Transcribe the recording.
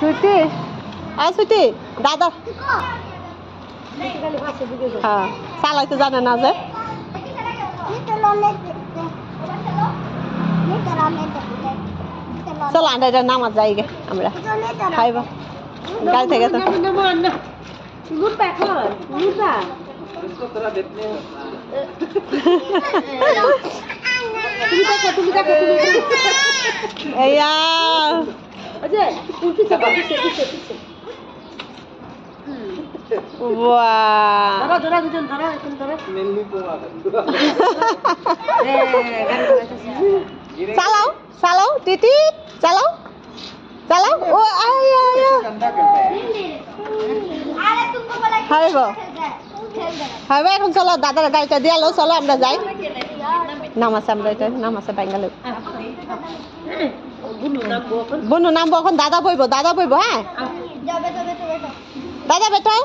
সুইটি সুইটি দাদা হ্যাঁ চালাইতে জানে না যে চলো আমরা নামাজ যাই গে আমরা খাইবা গাড়ি থেকে চালাও চালাও টিটি চালাও চালাও ও হাইব হাইব এখন চলো দাদার গাড়িটা দিয়ে লো চলো আমরা যাই নামাজ আমরা এটা নামাজে বেঙ্গালু বনু নামবো এখন দাদা বইব হ্যাঁ দাদা বেটাও